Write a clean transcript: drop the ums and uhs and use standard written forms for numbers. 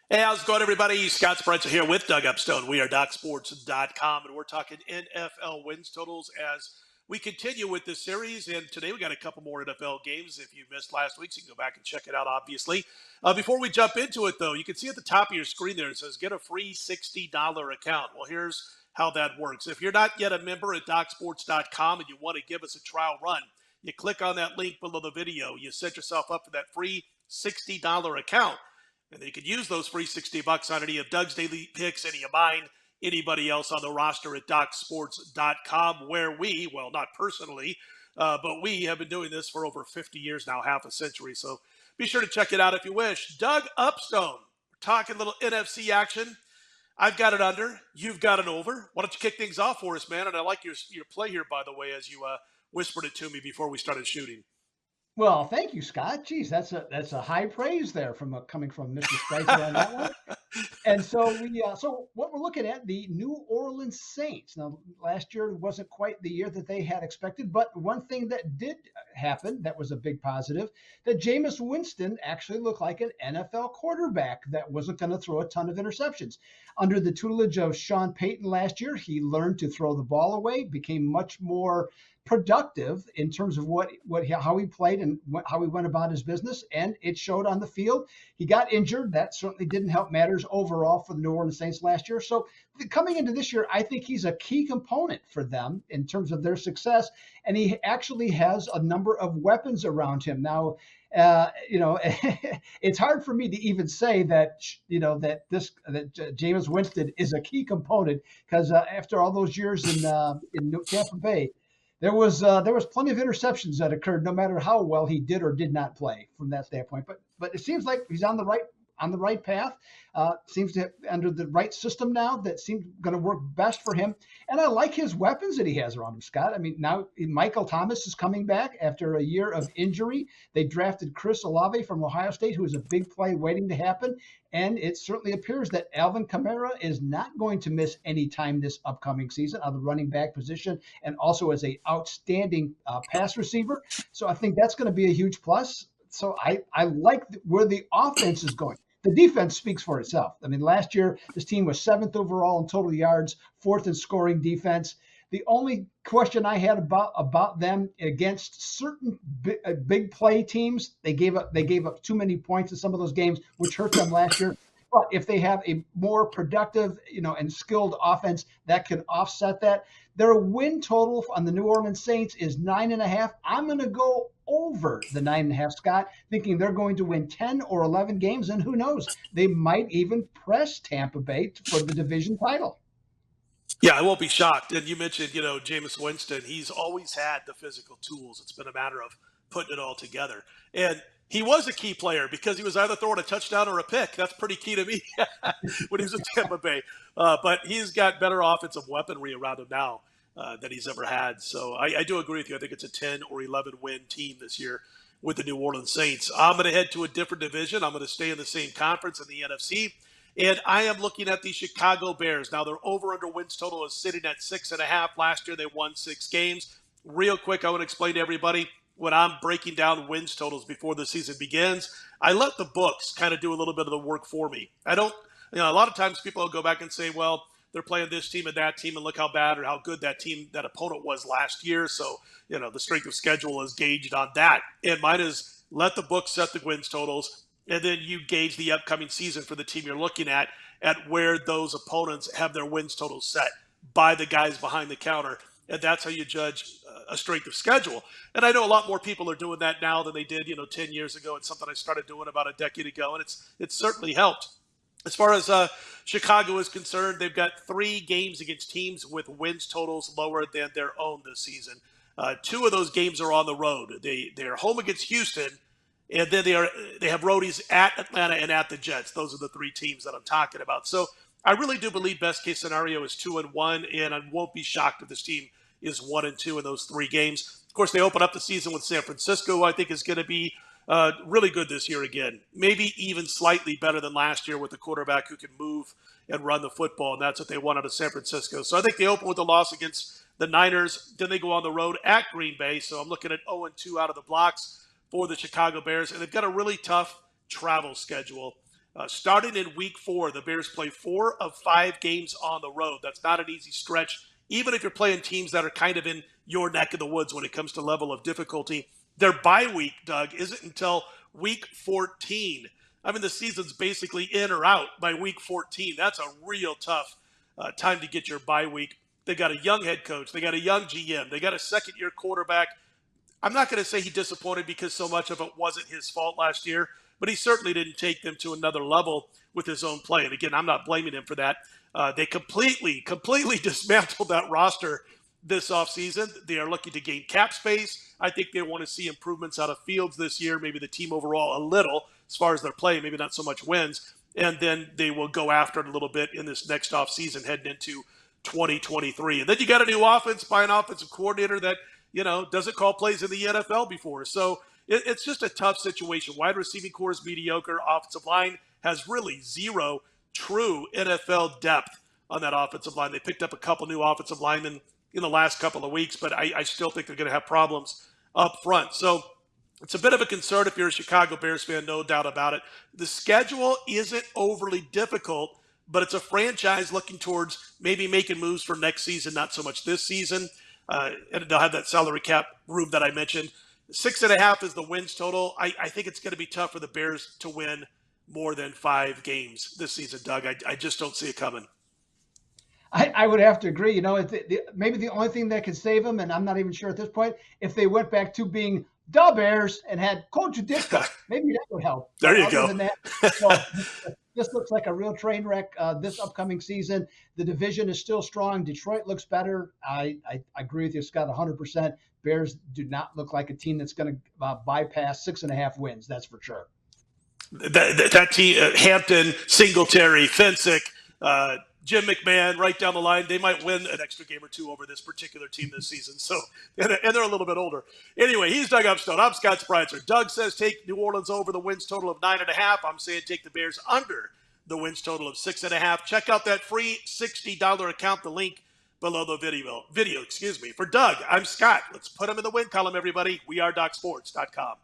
Hey, how's it going, everybody? ScottSpreitzer here with DougUpstone. We are DocSports.com, and we're talking NFL wins totals as we continue with this series. And today we got a couple more NFL games. If you missed last week's, you can go back and check it out, obviously. Before we jump into it, though, you can see at the top of your screen there, it says get a free $60 account. Well, here's how that works. If you're not yet a member at DocSports.com and you want to give us a trial run, you click on that link below the video. You set yourself up for that free $60 account. And you can use those free $60 on any of Doug's daily picks, any of mine, anybody else on the roster at DocSports.com, where we, well, not personally, but we have been doing this for over 50 years now, half a century. So be sure to check it out if you wish. Doug Upstone, we're talking a little NFC action. I've got it under. You've got it over. Why don't you kick things off for us, man? And I like your play here, by the way, as you whispered it to me before we started shooting. Well, thank you, Scott. Geez, that's a high praise there from coming from Mr. Spreitzer on that one. And so what we're looking at, the New Orleans Saints. Now, last year wasn't quite the year that they had expected, but one thing that did happen that was a big positive, that Jameis Winston actually looked like an NFL quarterback that wasn't going to throw a ton of interceptions. Under the tutelage of Sean Payton last year, he learned to throw the ball away, became much more productive in terms of how he played and how he went about his business, and it showed on the field. He got injured. That certainly didn't help matters overall for the New Orleans Saints last year. So coming into this year, I think he's a key component for them in terms of their success, and he actually has a number of weapons around him. Now, it's hard for me to even say that Jameis Winston is a key component because after all those years in Tampa Bay, there was plenty of interceptions that occurred, no matter how well he did or did not play from that standpoint. But it seems like he's on the right path. Seems to have under the right system now that seems going to work best for him. And I like his weapons that he has around him, Scott. I mean, now Michael Thomas is coming back after a year of injury. They drafted Chris Olave from Ohio State, who is a big play waiting to happen. And it certainly appears that Alvin Kamara is not going to miss any time this upcoming season on the running back position, and also as an outstanding pass receiver. So I think that's going to be a huge plus. So I like where the offense is going. The defense speaks for itself. I mean, last year, this team was 7th overall in total yards, 4th in scoring defense. The only question I had about them against certain big play teams, they gave up too many points in some of those games, which hurt them last year. But if they have a more productive, and skilled offense that can offset that, their win total on the New Orleans Saints is 9.5. I'm going to go over the 9.5, Scott, thinking they're going to win 10 or 11 games, and who knows, they might even press Tampa Bay for the division title. Yeah, I won't be shocked. And you mentioned, Jameis Winston. He's always had the physical tools. It's been a matter of putting it all together. And he was a key player because he was either throwing a touchdown or a pick. That's pretty key to me when he was in Tampa Bay. But he's got better offensive weaponry around him now than he's ever had. So I do agree with you. I think it's a 10 or 11 win team this year with the New Orleans Saints. I'm going to head to a different division. I'm going to stay in the same conference in the NFC. And I am looking at the Chicago Bears. Now, their over-under wins total is sitting at 6.5. Last year, they won 6 games. Real quick, I want to explain to everybody, when I'm breaking down wins totals before the season begins, I let the books kind of do a little bit of the work for me. I don't, a lot of times people will go back and say, well, they're playing this team and that team, and look how bad or how good that opponent was last year. So, the strength of schedule is gauged on that. And mine is let the books set the wins totals, and then you gauge the upcoming season for the team you're looking at where those opponents have their wins totals set by the guys behind the counter. And that's how you judge a strength of schedule. And I know a lot more people are doing that now than they did, 10 years ago. It's something I started doing about a decade ago, and it's certainly helped. As far as Chicago is concerned, they've got 3 games against teams with wins totals lower than their own this season. 2 of those games are on the road. They're home against Houston, and then they have roadies at Atlanta and at the Jets. Those are the 3 teams that I'm talking about. So I really do believe best case scenario is 2-1, and I won't be shocked if this team is 1-2 in those 3 games. Of course, they open up the season with San Francisco, who I think is going to be really good this year again. Maybe even slightly better than last year with a quarterback who can move and run the football, and that's what they want out of San Francisco. So I think they open with a loss against the Niners. Then they go on the road at Green Bay. So I'm looking at 0-2 out of the blocks for the Chicago Bears. And they've got a really tough travel schedule. Starting in week 4, the Bears play 4 of 5 games on the road. That's not an easy stretch, even if you're playing teams that are kind of in your neck of the woods when it comes to level of difficulty. Their bye week, Doug, isn't until week 14. I mean, the season's basically in or out by week 14. That's a real tough time to get your bye week. They got a young head coach. They got a young GM. They got a second-year quarterback. I'm not going to say he disappointed because so much of it wasn't his fault last year, but he certainly didn't take them to another level with his own play. And again, I'm not blaming him for that. They completely dismantled that roster this offseason. They are looking to gain cap space. I think they want to see improvements out of Fields this year, maybe the team overall a little as far as their play, maybe not so much wins. And then they will go after it a little bit in this next offseason heading into 2023. And then you got a new offense by an offensive coordinator that, doesn't call plays in the NFL before. So it's just a tough situation. Wide receiving core is mediocre. Offensive line has really zero true NFL depth on that offensive line. They picked up a couple new offensive linemen in the last couple of weeks, but I still think they're going to have problems up front. So it's a bit of a concern if you're a Chicago Bears fan, no doubt about it. The schedule isn't overly difficult, but it's a franchise looking towards maybe making moves for next season, not so much this season. And they'll have that salary cap room that I mentioned. 6.5 is the wins total. I think it's going to be tough for the Bears to win more than 5 games this season, Doug. I just don't see it coming. I would have to agree. Maybe the only thing that could save them, and I'm not even sure at this point, if they went back to being the Bears and had Coach Ditka, maybe that would help. There you go. Than that, so, this looks like a real train wreck this upcoming season. The division is still strong. Detroit looks better. I agree with you, Scott, 100%. Bears do not look like a team that's going to bypass 6.5 wins. That's for sure. That team, Hampton, Singletary, Fensick, Jim McMahon, right down the line, they might win an extra game or 2 over this particular team this season. So, and they're a little bit older. Anyway, he's Doug Upstone. I'm Scott Spreitzer. Doug says take New Orleans over the wins total of 9.5. I'm saying take the Bears under the wins total of 6.5. Check out that free $60 account, the link below the video. For Doug, I'm Scott. Let's put him in the win column, everybody. We are DocSports.com.